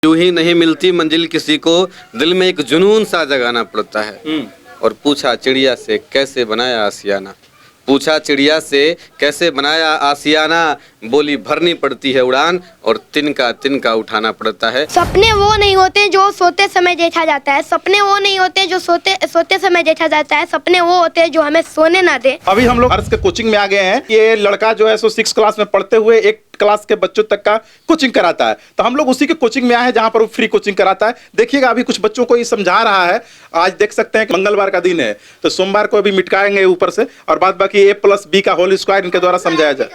यूं ही नहीं मिलती मंजिल किसी को, दिल में एक जुनून सा जगाना पड़ता है। और पूछा चिड़िया से कैसे बनाया आसियाना, पूछा चिड़िया से कैसे बनाया आसियाना, बोली भरनी पड़ती है उड़ान और तिनका उठाना पड़ता है। सपने वो नहीं होते जो सोते समय देखा जाता है, सपने वो नहीं होते जो सोते समय देखा जाता है, सपने वो होते हैं जो हमें सोने ना दे। अभी हम लोग हर्ष के कोचिंग में आ गए हैं। ये लड़का जो है सो 6 क्लास में पढ़ते हुए 1 क्लास के बच्चों तक का कोचिंग कराता है। तो हम लोग उसी के कोचिंग में आए हैं जहां पर वो फ्री कोचिंग कराता है। देखिएगा अभी कुछ बच्चों को ये समझा रहा है। आज देख सकते हैं कि मंगलवार का दिन है, तो सोमवार को अभी मिटकाएंगे ऊपर से और बाद बाकी a+b का होल स्क्वायर इनके द्वारा समझाया जाए।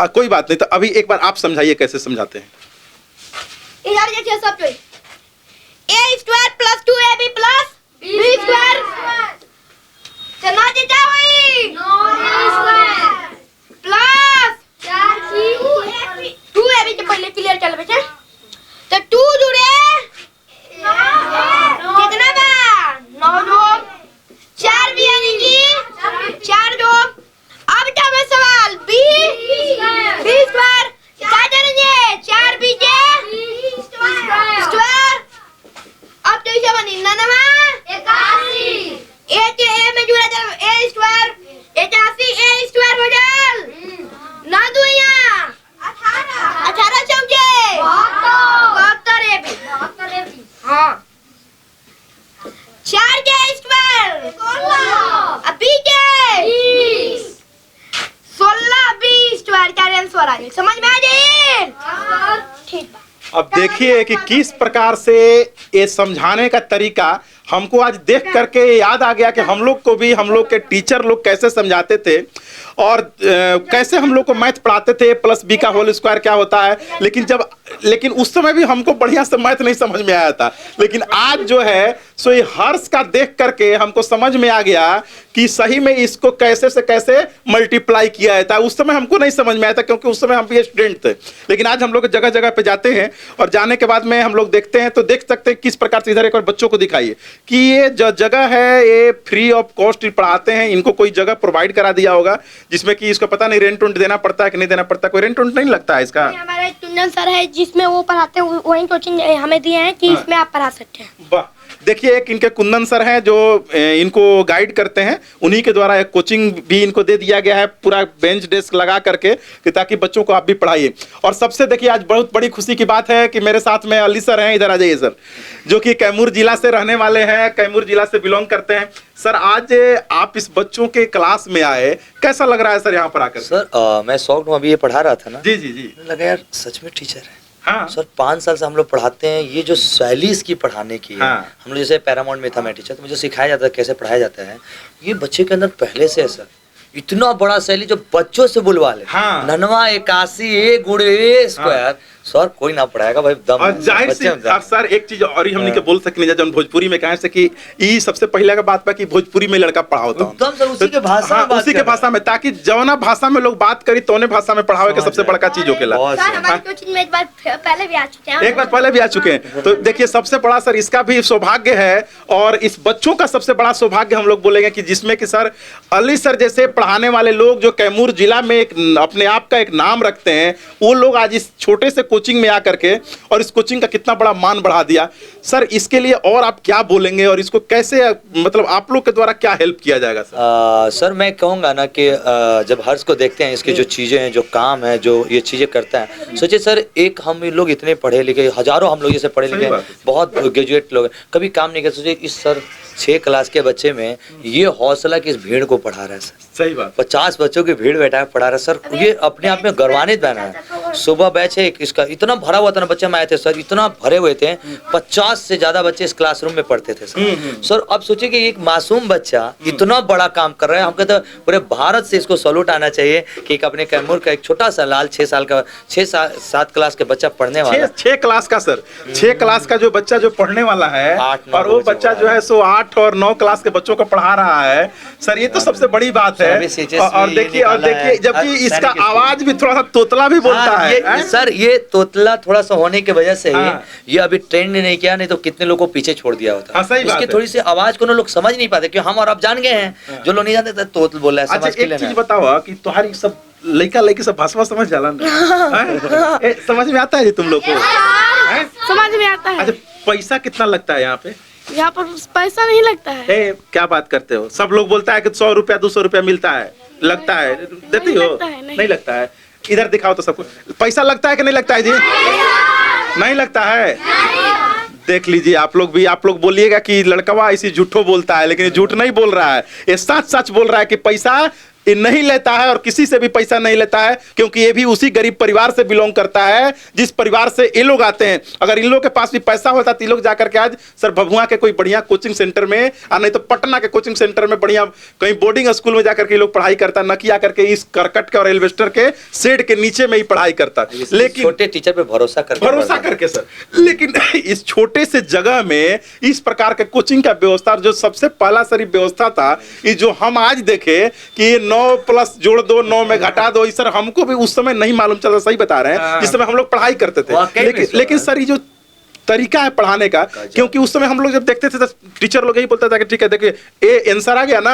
कोई बात नहीं, तो अभी एक बार आप समझाइए कैसे समझाते हैं। इधर देखिए सब कोई, a² + 2ab + b² चना देता वही 9a² प्लस 2ab के पहले क्लियर चल बेटा, तो 2 जुड़े कितना बा 9 2 4 भी यानी कि 4 2। अब क्या है सवाल b² क्या करेंगे 4 b के स्क्वायर। अब तो इसे बनी 81 a के a में जुड़ा चल a² 81 a² हो जाल ना दुइया 18 चौके 72 ए भी हाँ 4 के स्क्वायर 16 अभी के 16 b² का आंसर आ गया। समझ में आ गई? ठीक बा। अब देखिए कि किस प्रकार से ये समझाने का तरीका हमको आज देख करके याद आ गया कि हम लोग को भी हम लोग के टीचर लोग कैसे समझाते थे और कैसे हम लोग को मैथ पढ़ाते थे +b का होल स्क्वायर क्या होता है। लेकिन उस समय भी हमको बढ़िया से मैथ नहीं समझ में आया था। लेकिन आज जो है सो ये हर्ष का देख करके हमको समझ में आ गया कि सही में इसको कैसे से कैसे मल्टीप्लाई किया जाता है। उस समय हमको नहीं समझ में आया था क्योंकि उस समय हम भी स्टूडेंट थे। लेकिन आज हम लोग जगह जगह पे जाते हैं और जाने के बाद में हम लोग देखते हैं तो देख सकते हैं किस प्रकार से। इधर एक और बच्चों को दिखाइए कि ये जो जगह है ये फ्री ऑफ कॉस्ट पढ़ाते हैं। इनको कोई जगह प्रोवाइड करा दिया होगा जिसमें कि इसको पता नहीं रेंट देना पड़ता है कि नहीं देना पड़ता। कोई रेंट नहीं लगता है इसका। हमारा एक टुंडन सर है जिसमें वो पढ़ाते हैं, वही कोचिंग हमें दिए हैं कि इसमें आप पढ़ा सकते हैं। वाह, देखिए एक इनके कुंदन सर हैं जो इनको गाइड करते हैं। उन्हीं के द्वारा एक कोचिंग भी इनको दे दिया गया है पूरा बेंच डेस्क लगा करके कि ताकि बच्चों को आप भी पढ़ाइए। और सबसे देखिए आज बहुत बड़ी खुशी की बात है कि मेरे साथ में अली सर हैं। इधर आ जाइए सर, जो कि कैमूर जिला से रहने वाले हैं, कैमूर जिला से बिलोंग करते हैं। सर आज आप इस बच्चों के क्लास में आए, कैसा लग रहा है सर यहाँ पर आकर? सर मैं शौक अभी ये पढ़ा रहा था ना। जी जी जी, लगा यार सच में टीचर है। हाँ सर 5 साल से हम लोग पढ़ाते हैं। ये जो शैली इसकी पढ़ाने की है, हाँ। हम लोग जैसे पैरामाउंट में था मैं टीचर, तो मुझे सिखाया जाता है कैसे पढ़ाया जाता है। ये बच्चे के अंदर पहले से है सर, इतना बड़ा शैली जो बच्चों से बुलवा ले। हाँ। 89 a × a² सर कोई ना पढ़ाएगा भाई दम। और जाहिर सी सर एक चीज और ही हमने के बोल सकने जब भोजपुरी में कहे से कि ये सबसे पहले का बात बा कि भोजपुरी में लड़का पढ़ाता हूं एकदम सर उसी के भाषा में बात उसी के भाषा में, ताकि जवना भाषा में लोग बात करी तोने भाषा में पढ़ावे के सबसे बड़का चीज होकेला। सर हमारे कोचिंग में एक बार पहले भी आ चुके हैं। एक बार पहले भी आ चुके हैं। तो देखिए सबसे बड़ा सर इसका भी सौभाग्य है और इस बच्चों का सबसे बड़ा सौभाग्य हम लोग बोलेंगे कि जिसमें कि सर अली सर जैसे पढ़ाने वाले लोग जो कैमूर जिला में एक अपने आप का एक नाम रखते हैं, वो लोग आज इस छोटे से कोचिंग में आकर के और इस कोचिंग का कितना बड़ा मान बढ़ा दिया। सर इसके लिए और आप क्या बोलेंगे और इसको कैसे मतलब आप लोग के द्वारा क्या हेल्प किया जाएगा? सर मैं कहूँगा ना कि जब हर्ष को देखते हैं, इसकी जो चीज़ें हैं, जो काम है, जो ये चीज़ें करता है, सोचिए सर एक हम लोग इतने पढ़े लिखे, हजारों हम लोग जैसे पढ़े लिखे, बहुत ग्रेजुएट लोग कभी काम नहीं कर। सोचिए इस सर 6 क्लास के बच्चे में ये हौसला कि इस भीड़ को पढ़ा रहा है सर। सही बात। 50 बच्चों की भीड़ बैठा है पढ़ा रहा है सर। ये अपने आप में गौरवान्वित बना है। सुबह बैच है इसका इतना भरा हुआ था ना, बच्चे में आए थे सर इतना भरे हुए थे, 50 से ज्यादा बच्चे इस क्लासरूम में पढ़ते थे सर। सर अब सोचिए कि एक मासूम बच्चा इतना बड़ा काम कर रहा है। हम कहते हैं पूरे भारत से इसको सैल्यूट आना चाहिए कि एक अपने कैमूर का एक छोटा सा लाल 6 साल का 6-7 क्लास के बच्चा पढ़ने वाला 6 क्लास का सर 6 क्लास का जो बच्चा जो पढ़ने वाला है और वो बच्चा जो है सो 8 और 9 क्लास के बच्चों को पढ़ा रहा है सर, ये तो सबसे बड़ी बात है। और देखिए जबकि इसका आवाज भी थोड़ा सा तोतला भी बोलता है सर। ये तोतला थोड़ा सा होने की वजह से ये अभी ट्रेंड नहीं किया, नहीं तो कितने लोगों को पीछे छोड़ दिया होता। इसकी थोड़ी सी आवाज को लोग समझ नहीं पाते क्योंकि हम और आप जान गए हैं, जो लोग नहीं जानते तोतल बोल रहा है। अच्छा एक चीज बताओ कि तुम्हारी सब लड़का लड़की सब भाषा समझ जाला ना? समझ में आता है जी तुम लोग को? समझ में आता है। अच्छा, पैसा कितना लगता है यहाँ पे? यहाँ पर पैसा नहीं लगता है। क्या बात करते हो? सब लोग बोलता है कि 100 रुपया 200 रुपया मिलता है, लगता है, देती हो? लगता है, नहीं लगता है। इधर दिखाओ तो सबको, पैसा लगता है कि नहीं लगता है जी? नहीं लगता है। देख लीजिए आप लोग भी, आप लोग बोलिएगा कि लड़कवा इसी झूठो बोलता है, लेकिन ये झूठ नहीं बोल रहा है, ये सच सच बोल रहा है कि पैसा ये नहीं लेता है और किसी से भी पैसा नहीं लेता है, क्योंकि ये भी उसी गरीब परिवार से बिलोंग करता है जिस परिवार से ये लोग आते हैं। अगर इन लोग के पास भी पैसा होता तो ये लोग जाकर के आज सर भभुआ के कोई बढ़िया कोचिंग सेंटर में, और नहीं तो पटना के कोचिंग सेंटर में बढ़िया कहीं बोर्डिंग स्कूल में जाकर के लोग पढ़ाई करता, न कि आकर के इस करकट के और एल्वेस्टर के शेड के नीचे में ही पढ़ाई करता। लेकिन छोटे टीचर पे भरोसा करके सर, लेकिन इस छोटे से जगह में इस प्रकार के कोचिंग का व्यवस्था, जो सबसे पहला सारी व्यवस्था था, ये जो हम आज देखे कि 9 प्लस जोड़ दो 9 में घटा दो, सर हमको भी उस समय नहीं मालूम चला, सही बता रहे हैं, जिस समय हम लोग पढ़ाई करते थे। लेकिन सर ये जो तरीका है पढ़ाने का, क्योंकि उस समय हम लोग जब देखते थे तो टीचर लोग यही बोलता था कि ठीक है देखिए ये आंसर आ गया ना,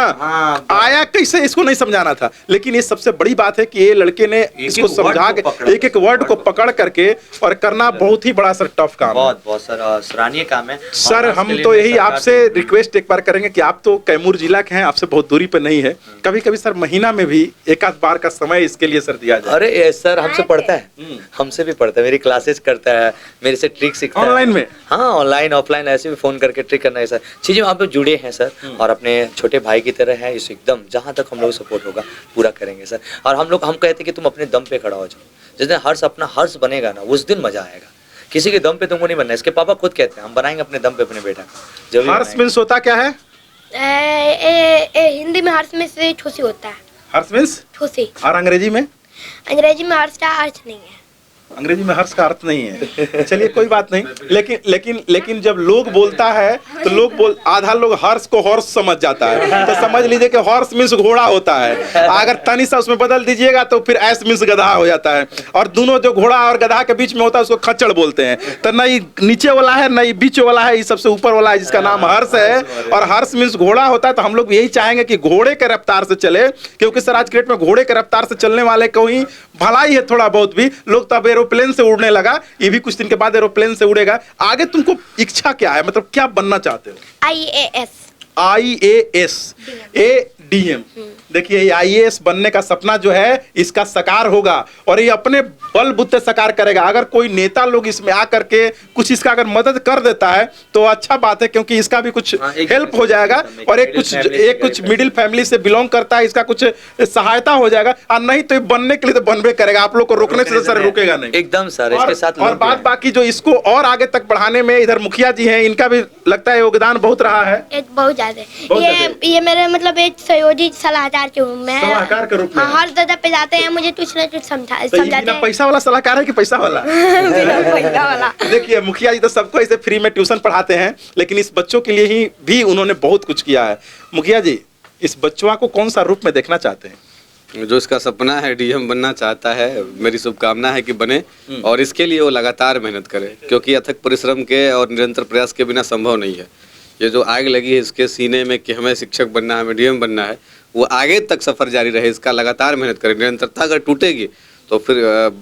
आया कैसे, इसको नहीं समझाना था। लेकिन ये सबसे बड़ी बात है कि ये लड़के ने इसको समझा के एक एक वर्ड को पकड़ करके और करना बहुत ही बड़ा सर टफ काम है। बहुत सर सराहनीय काम है सर। हम तो यही आपसे रिक्वेस्ट एक बार करेंगे कि आप तो कैमूर जिला के हैं, आपसे बहुत दूरी पे नहीं है, कभी कभी सर महीना में भी एक आध बार का समय इसके लिए सर दिया जाए। अरे सर हमसे पढ़ता है, हमसे भी पढ़ता है, मेरी क्लासेस करता है, मेरे से ट्रिक सीखता है ऑनलाइन में। हाँ ऑनलाइन ऑफलाइन ऐसे भी फोन करके ट्रिक करना है सर, चीजें वहाँ पे जुड़े हैं सर, और अपने छोटे भाई की तरह है इस, एकदम जहाँ तक हम लोग सपोर्ट होगा पूरा करेंगे सर। और हम कहते हैं कि तुम अपने दम पे खड़ा हो जाओ, जिस दिन हर्ष अपना हर्ष बनेगा ना उस दिन मजा आएगा, किसी के दम पे तुमको नहीं बनना। इसके पापा खुद कहते हैं हम बनाएंगे अपने दम पे अपने बेटा का। हर्ष मीन्स होता क्या है? हिंदी में हर्ष में से खुशी होता है। हर्ष मीन्स खुशी। और अंग्रेजी में? अंग्रेजी में हर्ष का अर्थ नहीं है। अंग्रेजी में हर्ष का अर्थ नहीं है। चलिए कोई बात नहीं, लेकिन जब लोग बोलता है तो आधा लोग हर्ष को हॉर्स समझ जाता है, तो समझ लीजिए कि हॉर्स मीन्स घोड़ा होता है। अगर तनी सा उसमें बदल दीजिएगा तो फिर एस मीन्स गधा हो जाता है, और दोनों जो घोड़ा और गधा के बीच में होता है उसको खच्चड़ बोलते हैं। तो नहीं नीचे वाला है नहीं बीच वाला है, सबसे ऊपर वाला है जिसका नाम हर्ष है, और हर्ष मीन्स घोड़ा होता है। तो हम लोग यही चाहेंगे कि घोड़े के रफ्तार से चले, क्योंकि सर आज के डेट में घोड़े के रफ्तार से चलने वाले को ही भलाई है थोड़ा बहुत भी। लोग तब एरोप्लेन से उड़ने लगा, ये भी कुछ दिन के बाद एरोप्लेन से उड़ेगा। आगे तुमको इच्छा क्या है, मतलब क्या बनना चाहते हो? IAS ADM। देखिए IAS बनने का सपना जो है इसका साकार होगा, और ये अपने बल बुते साकार करेगा। अगर कोई नेता लोग इसमें आकर के कुछ इसका अगर मदद कर देता है तो अच्छा बात है, क्योंकि इसका भी कुछ हेल्प हो जाएगा, और एक कुछ मिडिल फैमिली से बिलोंग करता है, इसका कुछ सहायता हो जाएगा। और नहीं तो बनने के लिए तो बनबे करेगा, आप लोग को रोकने से सर रुकेगा नहीं एकदम सर। इसके साथ और बात बाकी जो इसको और आगे तक बढ़ाने में इधर मुखिया जी हैं, इनका भी लगता है योगदान बहुत रहा है। बहुत ज्यादा। ये मेरे मतलब एक सहयोगी सलाहकार के रूप में, सलाहकार के रूप में हर जगह पे जाते हैं, मुझे कुछ न कुछ समझाते हैं। पैसा वाला सलाहकार है कि पैसा वाला? पैसा वाला। देखिए मुखिया जी तो सबको ऐसे फ्री में ट्यूशन पढ़ाते हैं, लेकिन इस बच्चों के लिए ही भी उन्होंने बहुत कुछ किया है। मुखिया जी इस बच्चों को कौन सा रूप में देखना चाहते हैं? जो इसका सपना है डीएम बनना चाहता है, मेरी शुभकामना है कि बने, और इसके लिए वो लगातार मेहनत करे, क्योंकि अथक परिश्रम के और निरंतर प्रयास के बिना संभव नहीं है। ये जो आग लगी है इसके सीने में कि हमें शिक्षक बनना है, हमें डीएम बनना है, वो आगे तक सफर जारी रहे, इसका लगातार मेहनत करे। निरंतरता अगर टूटेगी तो फिर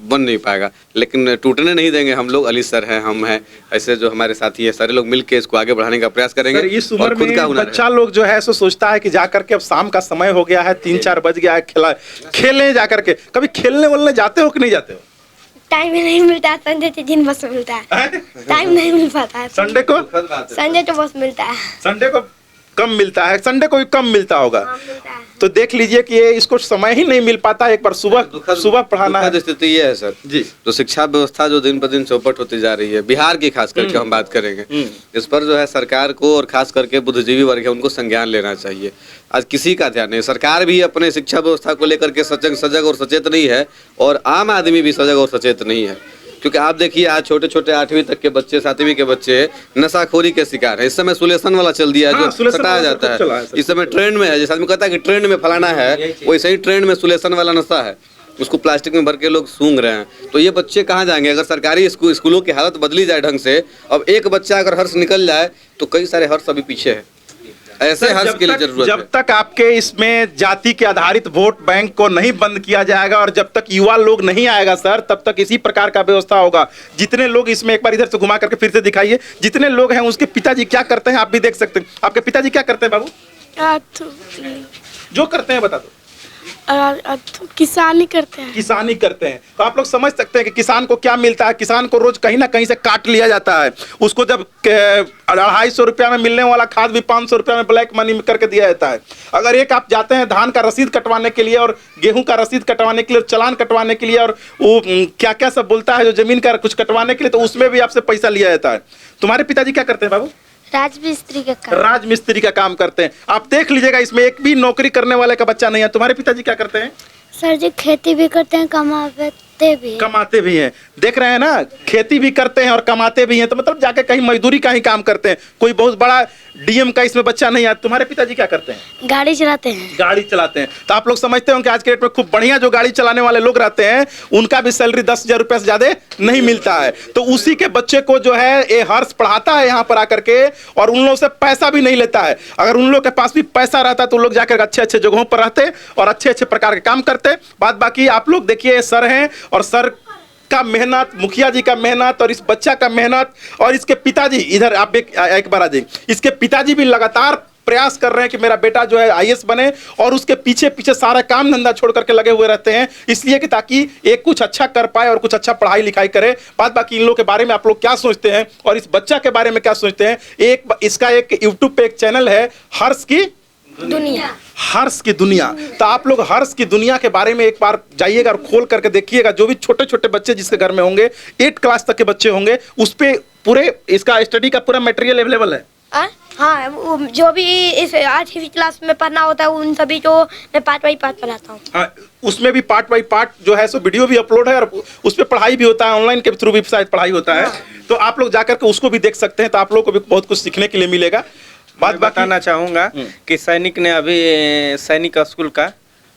बन नहीं पाएगा, लेकिन टूटने नहीं देंगे हम लोग। अली सर हैं, हम हैं, ऐसे जो हमारे साथी हैं, सारे लोग मिलकर इसको आगे बढ़ाने का प्रयास करेंगे। इस उम्र में बच्चा लोग जो है सो सोचता है कि जाकर के अब शाम का समय हो गया है, 3-4 बज गया है, खेलने जाकर के। कभी खेलने वलने जाते हो कि नहीं जाते हो? टाइम नहीं मिलता, संडे के दिन बस मिलता है, टाइम नहीं मिल पाता है। संडे को? संडे तो बस मिलता है। संडे को कम मिलता है, संडे को भी कम मिलता होगा। तो देख लीजिए कि ये इसको समय ही नहीं मिल पाता। एक बार सुबह पढ़ाना है। स्थिति ये है सर जी, जो शिक्षा व्यवस्था जो दिन पर दिन चौपट होती जा रही है, बिहार की खास करके हम बात करेंगे, इस पर जो है सरकार को और खास करके बुद्धिजीवी वर्ग है उनको संज्ञान लेना चाहिए। आज किसी का ध्यान नहीं, सरकार भी अपने शिक्षा व्यवस्था को लेकर के सजग और सचेत नहीं है, और आम आदमी भी सजग और सचेत नहीं है। क्योंकि आप देखिए आज छोटे छोटे 8वीं तक के बच्चे, 7वीं के बच्चे नशाखोरी के शिकार है। इस समय सुलेशन वाला चल दिया है, जो सटाया जाता है, इस समय ट्रेंड में है। जैसे आदमी कहता है कि ट्रेंड में फलाना है, वैसे ही ट्रेंड में सुलेशन वाला नशा है, उसको प्लास्टिक में भर के लोग सूंघ रहे हैं। तो ये बच्चे कहाँ जाएंगे? अगर सरकारी स्कूलों की हालत बदली जाए ढंग से, अब एक बच्चा अगर हर्ष निकल जाए तो कई सारे हर्ष अभी पीछे है। ऐसे सर, हर्ष के लिए जरूरत जब है। तक आपके इसमें जाति के आधारित वोट बैंक को नहीं बंद किया जाएगा और जब तक युवा लोग नहीं आएगा सर, तब तक इसी प्रकार का व्यवस्था होगा। जितने लोग इसमें, एक बार इधर से घुमा करके फिर से दिखाइए, जितने लोग हैं उसके पिताजी क्या करते हैं आप भी देख सकते हैं। आपके पिताजी क्या करते हैं बाबू? जो करते हैं बता दो। किसानी करते हैं। किसानी करते हैं, तो आप लोग समझ सकते हैं कि किसान को क्या मिलता है। किसान को रोज कहीं ना कहीं से काट लिया जाता है। उसको जब 250 रुपया में मिलने वाला खाद भी 500 रुपया में ब्लैक मनी में करके दिया जाता है। अगर एक आप जाते हैं धान का रसीद कटवाने के लिए और गेहूं का रसीद कटवाने के लिए, चालान कटवाने के लिए और वो क्या क्या सब बोलता है जो जमीन का कुछ कटवाने के लिए, तो उसमें भी आपसे पैसा लिया जाता है। तुम्हारे पिताजी क्या करते हैं बाबू? राजमिस्त्री का काम। राजमिस्त्री का काम करते हैं। आप देख लीजिएगा, इसमें एक भी नौकरी करने वाले का बच्चा नहीं है। तुम्हारे पिताजी क्या करते हैं? सर जी खेती भी करते हैं, कमाते भी हैं। कमाते भी हैं। देख रहे हैं ना, खेती भी करते हैं और कमाते भी हैं, तो मतलब जाके कहीं मजदूरी का ही काम करते हैं। कोई बहुत बड़ा डीएम का इसमें बच्चा नहीं है। तुम्हारे पिताजी क्या करते हैं? गाड़ी चलाते हैं। गाड़ी चलाते हैं। तो आप लोग समझते हो कि आज के डेट में खूब बढ़िया जो गाड़ी चलाने वाले लोग रहते हैं उनका भी सैलरी 10,000 रुपए से ज्यादा नहीं मिलता है। तो उसी के बच्चे को जो है ये हर्ष पढ़ाता है यहाँ पर आकर के, और उन लोगों से पैसा भी नहीं लेता है। अगर उन लोग के पास भी पैसा रहता तो लोग जाकर अच्छे अच्छे जगहों पर रहते और अच्छे अच्छे प्रकार के काम करते। बात बाकी आप लोग देखिए, सर हैं और सर का मेहनत, मुखिया जी का मेहनत और इस बच्चा का मेहनत और इसके पिताजी, इधर आप एक बार आ जाइए, इसके पिताजी भी लगातार प्रयास कर रहे हैं कि मेरा बेटा जो है आईएएस बने, और उसके पीछे पीछे सारा काम धंधा छोड़ करके लगे हुए रहते हैं, इसलिए कि ताकि एक कुछ अच्छा कर पाए और कुछ अच्छा पढ़ाई लिखाई करे। बात बाकी इन लोगों के बारे में आप लोग क्या सोचते हैं और इस बच्चा के बारे में क्या सोचते हैं? इसका एक यूट्यूब पे एक चैनल है, हर्ष की दुनिया। हर्ष की दुनिया। तो आप लोग हर्ष की दुनिया के बारे में एक बार जाइएगा और खोल करके देखिएगा। जो भी छोटे छोटे बच्चे जिसके घर में होंगे, 8 क्लास तक के बच्चे होंगे, उस पे पूरे इसका स्टडी का पूरा मटेरियल अवेलेबल है। हाँ, जो भी इस 8वीं क्लास में पढ़ना होता है उन सभी को मैं पार्ट बाई पार्ट पढ़ाता हूँ। हाँ, उसमें भी पार्ट बाई पार्ट जो है सो वीडियो भी अपलोड है और उस पर पढ़ाई भी होता है, ऑनलाइन के थ्रू भी शायद पढ़ाई होता है। तो आप लोग जाकर के उसको भी देख सकते हैं, तो आप लोग को भी बहुत कुछ सीखने के लिए मिलेगा। बात बताना चाहूंगा कि सैनिक ने अभी सैनिक स्कूल का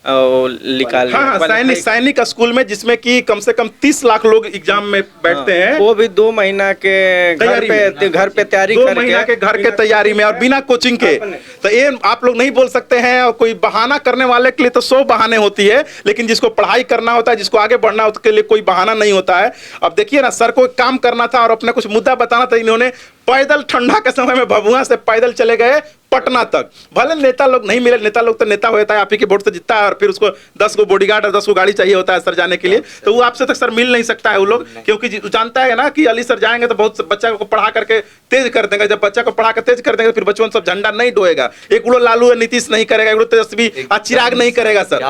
निकाल लिया। हाँ, सैनिक स्कूल में, जिसमें कि कम से कम 30 लाख लोग एग्जाम में बैठते हैं। वो भी 2 महीना के घर पे तैयारी 2 महीना के घर के तैयारी में और बिना कोचिंग के। तो ये आप लोग नहीं बोल सकते हैं, और कोई बहाना करने वाले के लिए तो 100 बहाने होती है, लेकिन जिसको पढ़ाई करना होता है, जिसको आगे बढ़ना होता है, उसके लिए कोई बहाना नहीं होता है। अब देखिए ना, सर को काम करना था और अपना कुछ मुद्दा बताना था, इन्होंने पैदल ठंडा के समय में भभुआ से पैदल चले गए पटना तक। भले नेता लोग नहीं मिले, नेता लोग तो नेता होता है, आप ही के वोट से जीतता है और फिर उसको 10 को बॉडीगार्ड और 10 को गाड़ी चाहिए होता है सर जाने के लिए, तो वो आपसे तक सर मिल नहीं सकता है वो लोग, क्योंकि जानता है ना कि अली सर जाएंगे तो बहुत बच्चा को पढ़ा करके तेज कर देंगे। जब बच्चा को पढ़ा कर तेज कर देंगे फिर बच्चों सब झंडा नहीं डोएगा। एक उड़ो लालू नीतीश नहीं करेगा, एक तेजस्वी चिराग नहीं करेगा सर।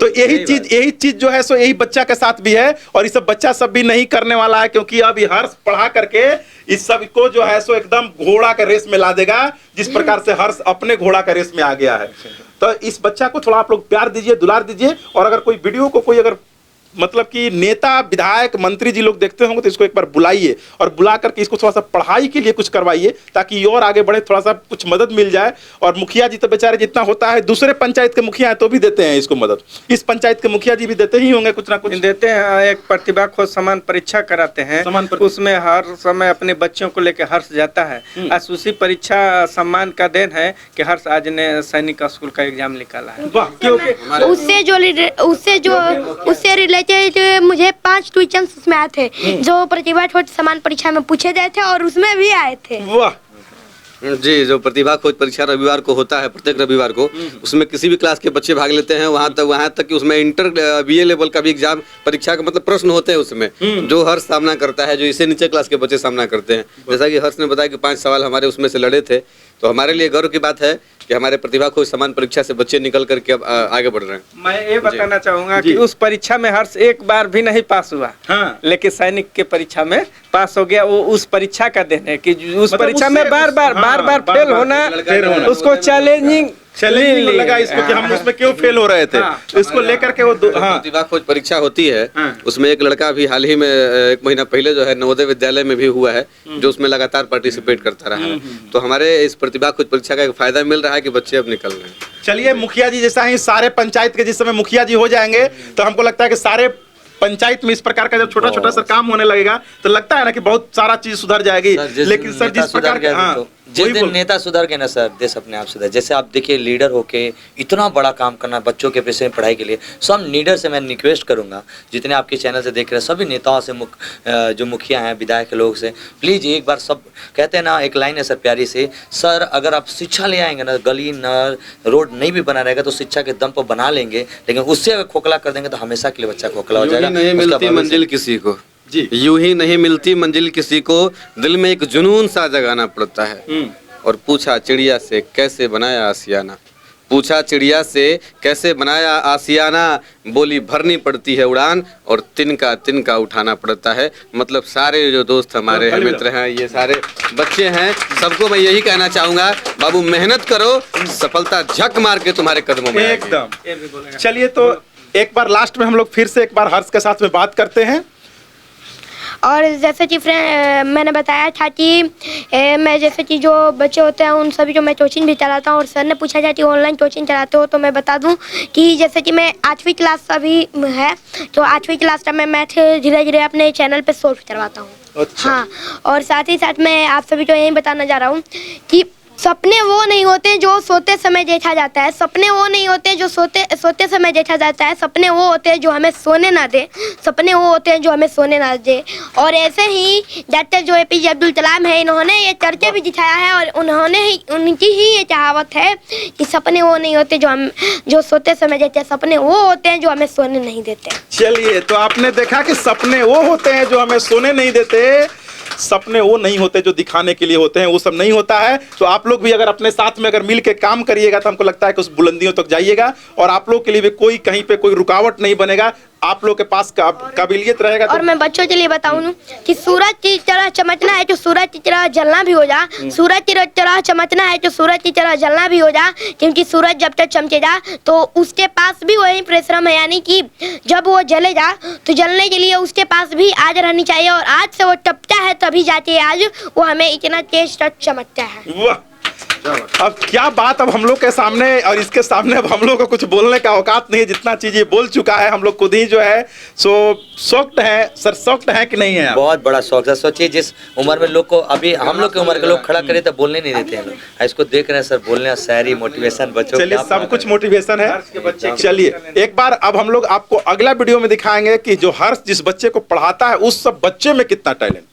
तो यही चीज जो है सो यही बच्चा के साथ भी है, और ये सब बच्चा सब भी नहीं करने वाला है, क्योंकि अब ये हर्ष पढ़ा करके इस सब को जो है सो एकदम घोड़ा के रेस में ला देगा, जिस प्रकार से हर्ष अपने घोड़ा के रेस में आ गया है। तो इस बच्चा को थोड़ा आप लोग प्यार दीजिए, दुलार दीजिए, और अगर कोई वीडियो को कोई अगर मतलब कि नेता, विधायक, मंत्री जी लोग देखते होंगे तो इसको एक बार बुलाइए और बुला करके इसको थोड़ा सा पढ़ाई के लिए कुछ करवाइए, ताकि और आगे बढ़े, थोड़ा सा कुछ मदद मिल जाए। और मुखिया जी तो बेचारे जितना होता है, दूसरे पंचायत के मुखिया है तो भी देते हैं इसको मदद, इस पंचायत के मुखिया जी भी देते ही होंगे कुछ ना कुछ देते हैं। एक प्रतिभा खोज समान परीक्षा कराते हैं, उसमें हर समय अपने बच्चों को लेकर हर्ष जाता है। आज उसी परीक्षा सम्मान का देन है कि हर्ष आज ने सैनिक स्कूल का एग्जाम निकाला है। उससे रिलेटेड मुझे 5 क्वेश्चन उसमें आए थे जो प्रतिभा खोज समान परीक्षा में पूछे गए थे, और उसमें भी आए थे। वाह जी, जो प्रतिभा खोज परीक्षा रविवार को होता है, प्रत्येक रविवार को, उसमें किसी भी क्लास के बच्चे भाग लेते हैं। वहाँ तक कि उसमें इंटर बीए लेवल का भी एग्जाम परीक्षा का मतलब प्रश्न होते हैं उसमें, जो हर्ष सामना करता है, जो इससे नीचे क्लास के बच्चे सामना करते हैं। जैसा कि हर्ष ने बताया कि 5 सवाल हमारे उसमें से लड़े थे, तो हमारे लिए गर्व की बात है कि हमारे प्रतिभा खोज समान परीक्षा से बच्चे निकल करके अब आगे बढ़ रहे हैं। मैं ये बताना चाहूंगा कि उस परीक्षा में हर्ष एक बार भी नहीं पास हुआ, लेकिन सैनिक के परीक्षा में पास हो गया। वो उस परीक्षा का देन है कि उस परीक्षा में बार बार फेल होना उसको चैलेंजिंग लगा इसको कि हम उसमें क्यों फेल हो रहे थे। इसको लेकर के वो प्रतिभा खोज परीक्षा होती है, उसमें एक लड़का भी हाल ही में 1 महीना पहले जो है नवोदय विद्यालय में भी हुआ है, जो उसमें लगातार पार्टिसिपेट करता रहा है। तो हमारे इस प्रतिभा खोज परीक्षा का एक फायदा मिल रहा है कि बच्चे अब निकल रहे हैं। चलिए, मुखिया जी जैसा ही सारे पंचायत के जिस समय मुखिया जी हो जाएंगे तो हमको लगता है कि सारे पंचायत में इस प्रकार का जब छोटा छोटा सा काम होने लगेगा तो लगता है ना कि बहुत सारा चीज सुधर जाएगी। लेकिन सर जिस प्रकार के जिस दिन नेता सुधर गए ना सर, देश अपने आप सुधर। जैसे आप देखिए, लीडर होके इतना बड़ा काम करना बच्चों के पैसे में पढ़ाई के लिए। सब लीडर से मैं रिक्वेस्ट करूंगा, जितने आपके चैनल से देख रहे हैं सभी नेताओं से, जो मुखिया हैं, विधायक के लोग से, प्लीज एक बार सब कहते हैं ना, एक लाइन है सर प्यारी से, सर अगर आप शिक्षा ले आएंगे ना, गली नहर रोड नहीं भी बना रहेगा तो शिक्षा के दम पर बना लेंगे, लेकिन उससे अगर खोखला कर देंगे तो हमेशा के लिए बच्चा खोखला हो जाएगा। नहीं मिलती मंजिल किसी को जी, यूं ही नहीं मिलती मंजिल किसी को, दिल में एक जुनून सा जगाना पड़ता है। और पूछा चिड़िया से कैसे बनाया आसियाना, पूछा चिड़िया से कैसे बनाया आसियाना, बोली भरनी पड़ती है उड़ान और तिनका तिनका उठाना पड़ता है। मतलब सारे जो दोस्त हमारे हैं, मित्र हैं, ये सारे बच्चे हैं, सबको मैं यही कहना चाहूंगा, बाबू मेहनत करो, सफलता झक मार के तुम्हारे कदमों में आएगी। एकदम। चलिए, तो एक बार लास्ट में हम लोग फिर से एक बार हर्ष के साथ में बात करते हैं। और जैसे कि मैंने बताया था कि मैं जैसे कि जो बच्चे होते हैं उन सभी जो मैं कोचिंग भी चलाता हूँ, और सर ने पूछा था कि ऑनलाइन कोचिंग चलाते हो, तो मैं बता दूं कि जैसे कि मैं 8वीं क्लास अभी है, तो 8वीं क्लास का मैं मैथ धीरे धीरे अपने चैनल पे सोल्व करवाता हूँ। अच्छा। हाँ, और साथ ही साथ मैं आप सभी को यही बताना चाह रहा हूँ कि सपने वो नहीं होते जो सोते समय देखा जाता है, सपने वो नहीं होते जो सोते समय देखा जाता है, सपने वो होते हैं जो हमें सोने ना दे, सपने वो होते हैं जो हमें सोने ना दे। और ऐसे ही डॉक्टर जो APJ अब्दुल कलाम है, इन्होंने ये करके भी दिखाया है, और उनकी ही ये कहावत है कि सपने वो नहीं होते जो सोते समय देखते हैं, सपने वो होते हैं जो हमें सोने नहीं देते। चलिए, तो आपने देखा कि सपने वो होते हैं जो हमें सोने नहीं देते, सपने वो नहीं होते जो दिखाने के लिए होते हैं, वो सब नहीं होता है। तो आप लोग भी अगर अपने साथ में अगर मिल के काम करिएगा तो हमको लगता है कि उस बुलंदियों तक जाइएगा, और आप लोग के लिए भी कोई कहीं पे कोई रुकावट नहीं बनेगा, आप लोग के पास काबिलियत रहेगा। और मैं बच्चों के लिए बताऊं कि सूरज की तरह चमकना है तो सूरज की तरह जलना भी हो जा, सूरज की तरह चमकना है तो सूरज की तरह जलना भी हो जा, क्योंकि सूरज जब तक चमकेगा तो उसके पास भी वही परिश्रम है, यानी कि जब वो जलेगा तो जलने के लिए उसके पास भी आग रहनी चाहिए, और आज से वो टपता है तभी जाके आज वो हमें इतना तेज तक चमकता है। वाह, अब क्या बात, अब हम लोग के सामने और इसके सामने अब हम लोग को कुछ बोलने का औकात नहीं है, जितना चीज ये बोल चुका है, हम लोग खुद ही जो है सो शॉक्ड है। सर शॉक्ड है कि नहीं है आप? बहुत बड़ा शौक है। सोचिए जिस उम्र में लोग को, अभी हम लोग की उम्र के लोग खड़ा करे तो बोलने नहीं देते हैं लोग, इसको देख रहे हैं सर, बोलने, शायरी, मोटिवेशन बच्चों। चलिए, सब कुछ मोटिवेशन है। चलिए, एक बार अब हम लोग आपको अगला वीडियो में दिखाएंगे कि जो हर्ष जिस बच्चे को पढ़ाता है उस सब बच्चे में कितना टैलेंट